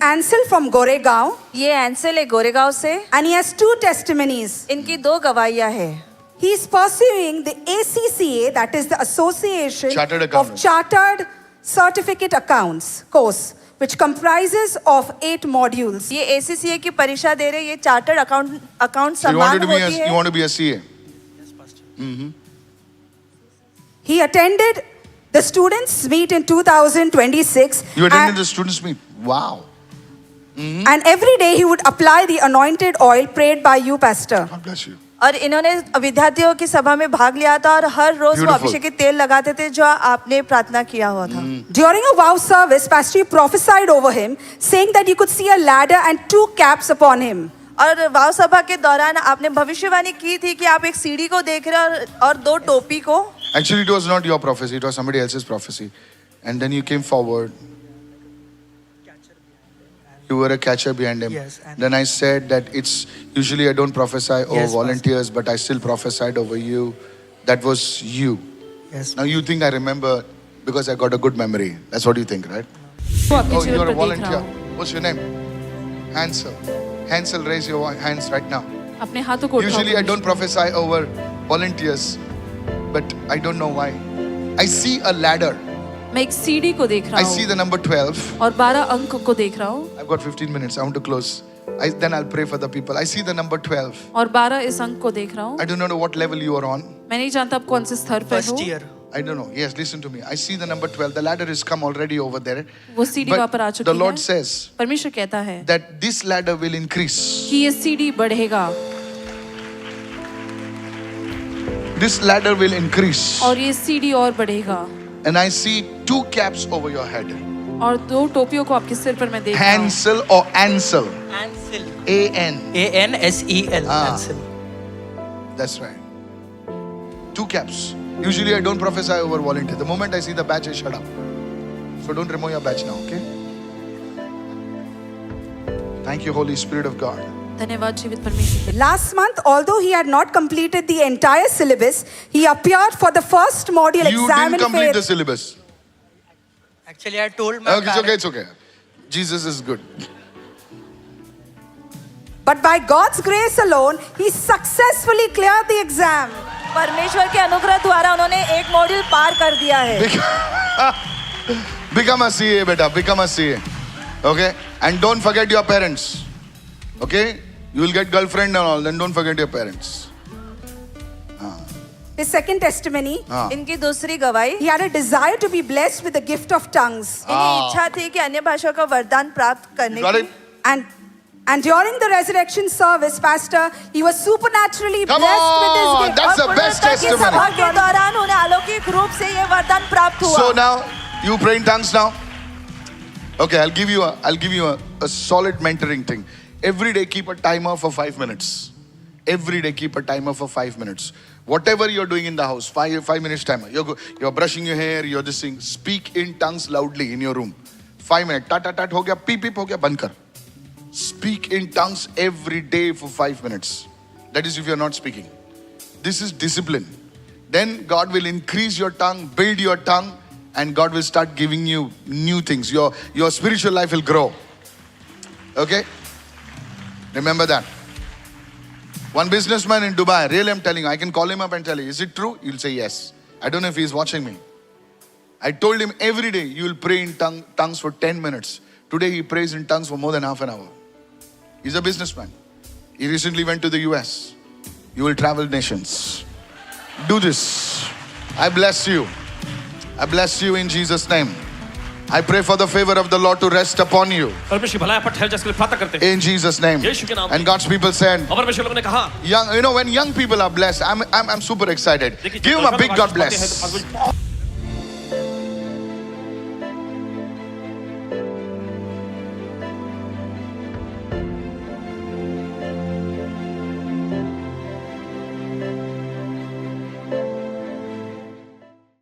Ansel from Goregaon, ये एंसेल है गोरेगांव से। and he has 2 testimonies. इनकी 2 गवाहियां हैं। He is pursuing the ACCA, that is the Association Chartered of Accountants. Chartered Certificate Accounts course, which comprises of 8 modules. ये ACCA की परीक्षा दे रहे, ये chartered account So you wanted समान to be होती you है। want to be a CA. He attended the students' meet in 2026. You attended the students' meet. Wow. And every day he would apply the anointed oil prayed by you, Pastor. God bless you. और इन्होंने विद्यार्थियों की सभा में भाग लिया था और हर रोज वो Beautiful. अभिषेक के तेल लगाते थे जो आपने प्रार्थना किया हुआ था। During a vow service, Pastor, you prophesied over him, saying that you could see a ladder and 2 caps upon him. और वाव सभा के दौरान आपने भविष्यवाणी की थी कि आप एक सीढ़ी को देख रहे हैं और 2 टोपी को। Actually, it was not your prophecy. It was somebody else's prophecy. And then you came forward. You were a catcher behind him. Yes, and- Then I said that it's usually I don't prophesy over Yes, volunteers, but I still prophesied over you. That was you. Yes. Now you think I remember because I got a good memory. That's what you think, right? वो आपके Oh, जीवन you're पर a देख रहा volunteer. हूँ। What's your name? Hansel. Hansel, raise your hands right now. अपने हाथों को उठाओ। Usually I don't prophesy over volunteers, but I don't know why. I see a ladder. मैं एक सीढ़ी को देख रहा I see हूँ the number 12. और 12 अंक को देख रहा हूँ I've got 15 minutes. I want to close. Then I'll pray for the people. I see the number 12. और 12 इस अंक को देख रहा हूँ। I don't know what level you are on. मैं नहीं जानता आप कौन से स्तर पर First हो। year. I don't know. Yes, listen to me. I see the number 12. The ladder has come already over there. वो सीढ़ी वहाँ पर आ But चुकी the है। Lord says परमेश्वर कहता है that this ladder will increase. कि ये सीढ़ी बढ़ेगा This ladder will increase. और ये सीढ़ी और बढ़ेगा And I see 2 caps over your head. और 2 टोपियों को आपके सिर पर मैं देख रहा हूँ। Hansel or Ansel? Ansel. A-N. ANSEL. Ah. Ansel. That's right. 2 caps. Usually I don't prophesy over volunteer. The moment I see the badge, I shut up. So don't remove your badge now, okay? Thank you, Holy Spirit of God. धन्यवाद जीवित परमेश्वर। Last month, although he had not completed the entire syllabus, he appeared for the first module You exam didn't in complete the faith. syllabus. Actually, I told my Okay, it's okay, parents. it's okay. Jesus is good. But by God's grace alone, he successfully cleared the exam. परमेश्वर के अनुग्रह द्वारा उन्होंने एक module पार कर दिया है। Become a CA, beta. Become a CA. Okay? And don't forget your parents. Okay? You will get girlfriend and all. Then don't forget your parents. His second testimony, इनकी दूसरी गवाही, he had a desire to be blessed with the gift of tongues. इन्हें इच्छा थी कि अन्य भाषाओं का वरदान प्राप्त करने Got की। it? And during the resurrection service, Pastor, he was supernaturally Come blessed with on, this gift. that's the और best पुनरुत्थान की testimony. सभा के दौरान उन्हें अलौकिक रूप से ये वरदान प्राप्त हुआ। So now, you pray in tongues now? Okay, I'll give you a solid mentoring thing. Every day keep a timer for 5 minutes. Every day keep a timer for 5 minutes. Whatever you're doing in the house, 5 minutes timer. You're brushing your hair, you're just saying, speak in tongues loudly in your room. 5 minutes. Tat tat tat ho gaya, peep peep ho gaya, band kar. Speak in tongues every day for 5 minutes. That is if you're not speaking. This is discipline. Then God will increase your tongue, build your tongue, and God will start giving you new things. Your spiritual life will grow. Okay? Remember that. One businessman in Dubai, really I'm telling you, I can call him up and tell you, is it true? You'll say yes. I don't know if he's watching me. I told him every day you will pray in tongues for 10 minutes. Today he prays in tongues for more than half an hour. He's a businessman. He recently went to the US. You will travel nations. Do this. I bless you. I bless you in Jesus' name. I pray for the favor of the Lord to rest upon you. परमेश्वर भलाई पर ठहर जा, इसके लिए प्रार्थना करते हैं। In Jesus' name. यीशु के नाम में। And God's people said, और परमेश्वर लोगों ने कहा, young, when young people are blessed, I'm super excited. देखिए, Give him a big God पाते हैं तो bless. बहुत